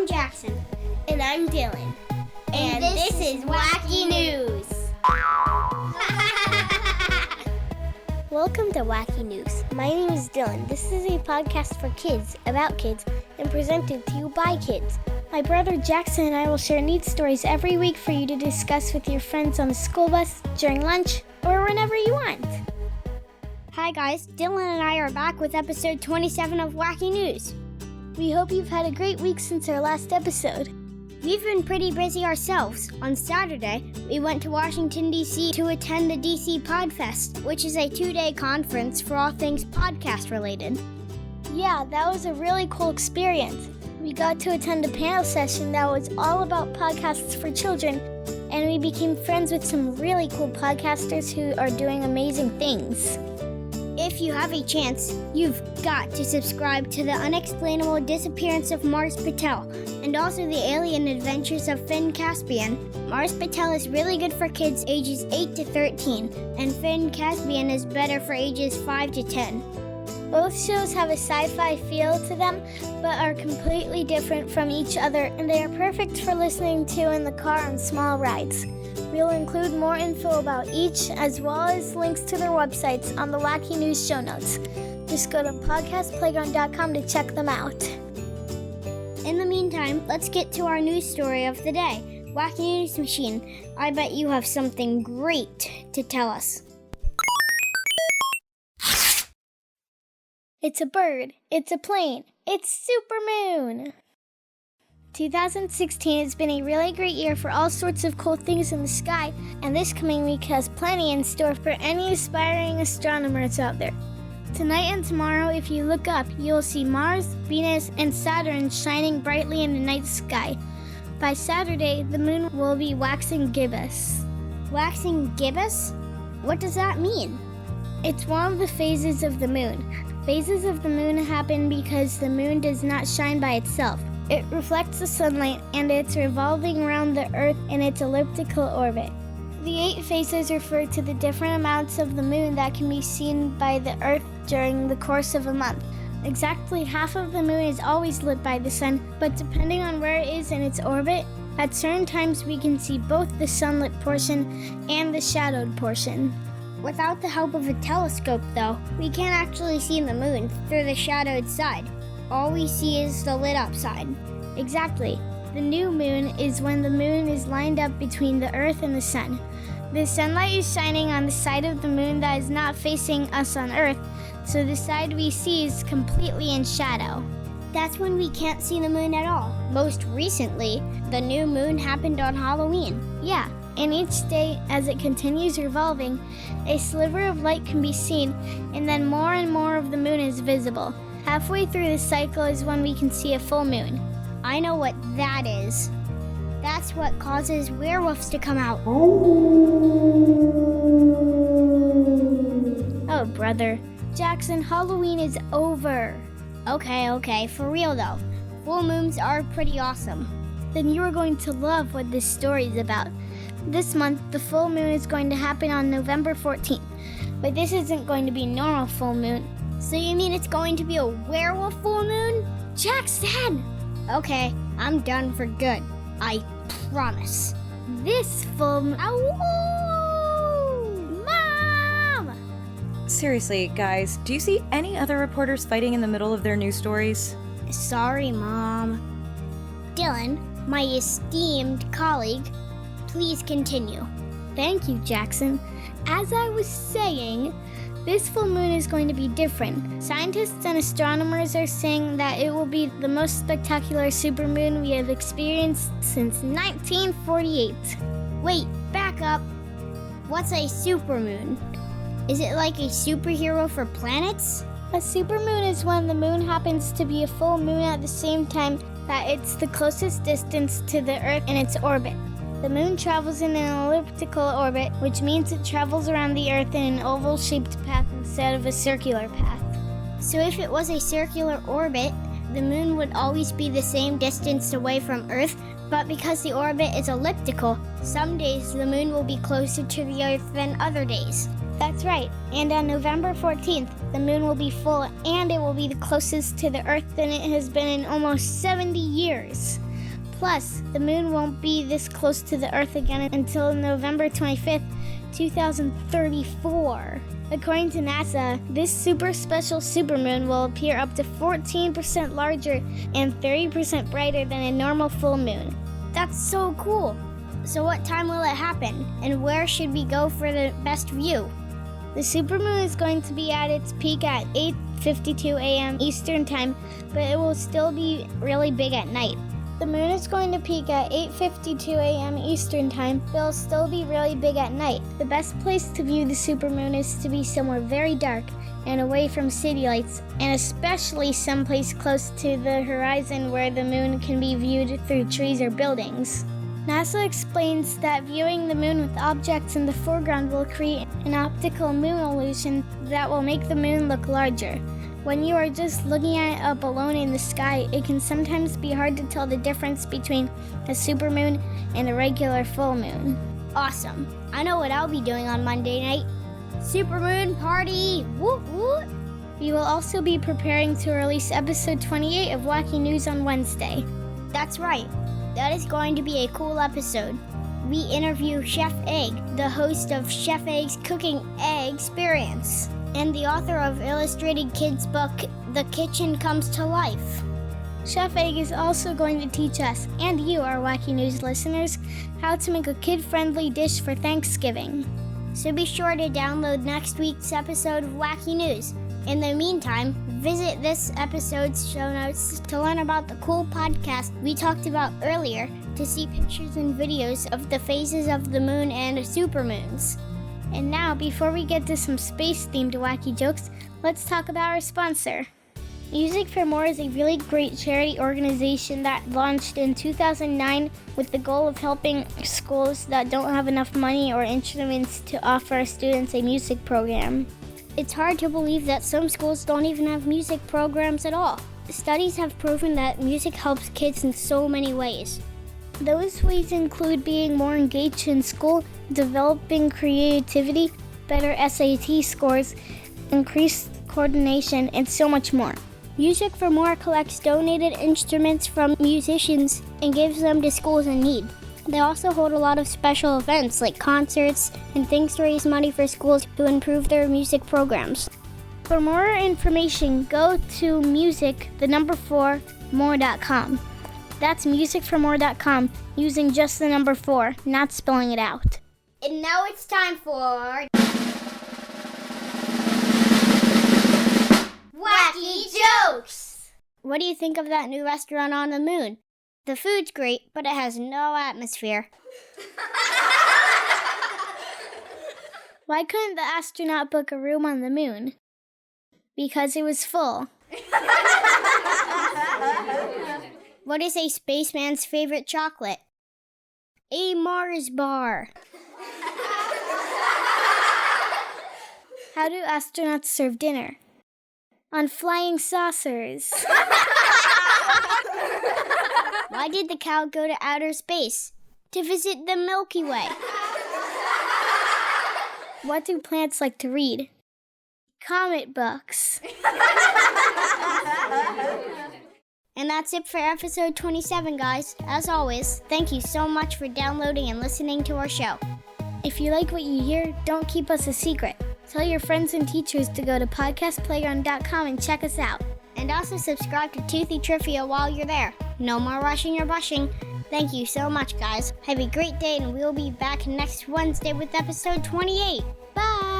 I'm Jackson. And I'm Dylan. And this is Wacky News. Welcome to Wacky News. My name is Dylan. This is a podcast for kids, about kids, and presented to you by kids. My brother Jackson and I will share neat stories every week for you to discuss with your friends on the school bus, during lunch, or whenever you want. Hi guys, Dylan and I are back with episode 27 of Wacky News. We hope you've had a great week since our last episode. We've been pretty busy ourselves. On Saturday, we went to Washington, D.C. to attend the D.C. Podfest, which is a 2-day conference for all things podcast related. Yeah, that was a really cool experience. We got to attend a panel session that was all about podcasts for children, and we became friends with some really cool podcasters who are doing amazing things. If you have a chance, you've got to subscribe to The Unexplainable Disappearance of Mars Patel and also The Alien Adventures of Finn Caspian. Mars Patel is really good for kids ages 8 to 13, and Finn Caspian is better for ages 5 to 10. Both shows have a sci-fi feel to them, but are completely different from each other, and they are perfect for listening to in the car on small rides. We'll include more info about each, as well as links to their websites on the Wacky News show notes. Just go to podcastplayground.com to check them out. In the meantime, let's get to our news story of the day. Wacky News Machine, I bet you have something great to tell us. It's a bird. It's a plane. It's Supermoon! 2016 has been a really great year for all sorts of cool things in the sky, and this coming week has plenty in store for any aspiring astronomers out there. Tonight and tomorrow, if you look up, you'll see Mars, Venus, and Saturn shining brightly in the night sky. By Saturday, the moon will be waxing gibbous. Waxing gibbous? What does that mean? It's one of the phases of the moon. Phases of the moon happen because the moon does not shine by itself. It reflects the sunlight, and it's revolving around the Earth in its elliptical orbit. The 8 phases refer to the different amounts of the moon that can be seen by the Earth during the course of a month. Exactly half of the moon is always lit by the sun, but depending on where it is in its orbit, at certain times we can see both the sunlit portion and the shadowed portion. Without the help of a telescope, though, we can't actually see the moon through the shadowed side. All we see is the lit up side. Exactly. The new moon is when the moon is lined up between the Earth and the sun. The sunlight is shining on the side of the moon that is not facing us on Earth, so the side we see is completely in shadow. That's when we can't see the moon at all. Most recently, the new moon happened on Halloween. Yeah, and each day, as it continues revolving, a sliver of light can be seen, and then more and more of the moon is visible. Halfway through the cycle is when we can see a full moon. I know what that is. That's what causes werewolves to come out. Oh, brother. Jackson, Halloween is over. Okay, for real though. Full moons are pretty awesome. Then you are going to love what this story is about. This month, the full moon is going to happen on November 14th. But this isn't going to be a normal full moon. So you mean it's going to be a werewolf full moon? Jackson! Okay, I'm done for good. I promise. This full moon... Ow! Mom! Seriously, guys, do you see any other reporters fighting in the middle of their news stories? Sorry, Mom. Dylan, my esteemed colleague, please continue. Thank you, Jackson. As I was saying, this full moon is going to be different. Scientists and astronomers are saying that it will be the most spectacular supermoon we have experienced since 1948. Wait, back up. What's a supermoon? Is it like a superhero for planets? A supermoon is when the moon happens to be a full moon at the same time that it's the closest distance to the Earth in its orbit. The moon travels in an elliptical orbit, which means it travels around the Earth in an oval-shaped path instead of a circular path. So if it was a circular orbit, the moon would always be the same distance away from Earth, but because the orbit is elliptical, some days the moon will be closer to the Earth than other days. That's right, and on November 14th, the moon will be full and it will be the closest to the Earth than it has been in almost 70 years. Plus, the moon won't be this close to the Earth again until November 25th, 2034. According to NASA, this super special supermoon will appear up to 14% larger and 30% brighter than a normal full moon. That's so cool. So what time will it happen? And where should we go for the best view? The supermoon is going to be at its peak at 8:52 a.m. Eastern Time, but it will still be really big at night. The moon is going to peak at 8:52 a.m. Eastern Time, but it'll still be really big at night. The best place to view the supermoon is to be somewhere very dark and away from city lights, and especially someplace close to the horizon where the moon can be viewed through trees or buildings. NASA explains that viewing the moon with objects in the foreground will create an optical moon illusion that will make the moon look larger. When you are just looking at it up alone in the sky, it can sometimes be hard to tell the difference between a supermoon and a regular full moon. Awesome. I know what I'll be doing on Monday night. Supermoon party! Woot woot! We will also be preparing to release episode 28 of Wacky News on Wednesday. That's right. That is going to be a cool episode. We interview Chef Egg, the host of Chef Egg's Cooking Egg Experience, and the author of illustrated kids' book, The Kitchen Comes to Life. Chef Egg is also going to teach us, and you, our Wacky News listeners, how to make a kid-friendly dish for Thanksgiving. So be sure to download next week's episode of Wacky News. In the meantime, visit this episode's show notes to learn about the cool podcast we talked about earlier, to see pictures and videos of the phases of the moon and supermoons. And now, before we get to some space-themed Wacky Jokes, let's talk about our sponsor. Music for More is a really great charity organization that launched in 2009 with the goal of helping schools that don't have enough money or instruments to offer students a music program. It's hard to believe that some schools don't even have music programs at all. Studies have proven that music helps kids in so many ways. Those ways include being more engaged in school, developing creativity, better SAT scores, increased coordination, and so much more. Music for More collects donated instruments from musicians and gives them to schools in need. They also hold a lot of special events like concerts and things to raise money for schools to improve their music programs. For more information, go to music4more.com. That's musicformore.com, using just the number 4, not spelling it out. And now it's time for Wacky Jokes! What do you think of that new restaurant on the moon? The food's great, but it has no atmosphere. Why couldn't the astronaut book a room on the moon? Because it was full. What is a spaceman's favorite chocolate? A Mars bar. How do astronauts serve dinner? On flying saucers. Why did the cow go to outer space? To visit the Milky Way. What do plants like to read? Comic books. And that's it for episode 27, guys. As always, thank you so much for downloading and listening to our show. If you like what you hear, don't keep us a secret. Tell your friends and teachers to go to podcastplayground.com and check us out. And also subscribe to Toothy Trivia while you're there. No more rushing or bushing. Thank you so much, guys. Have a great day, and we'll be back next Wednesday with episode 28. Bye!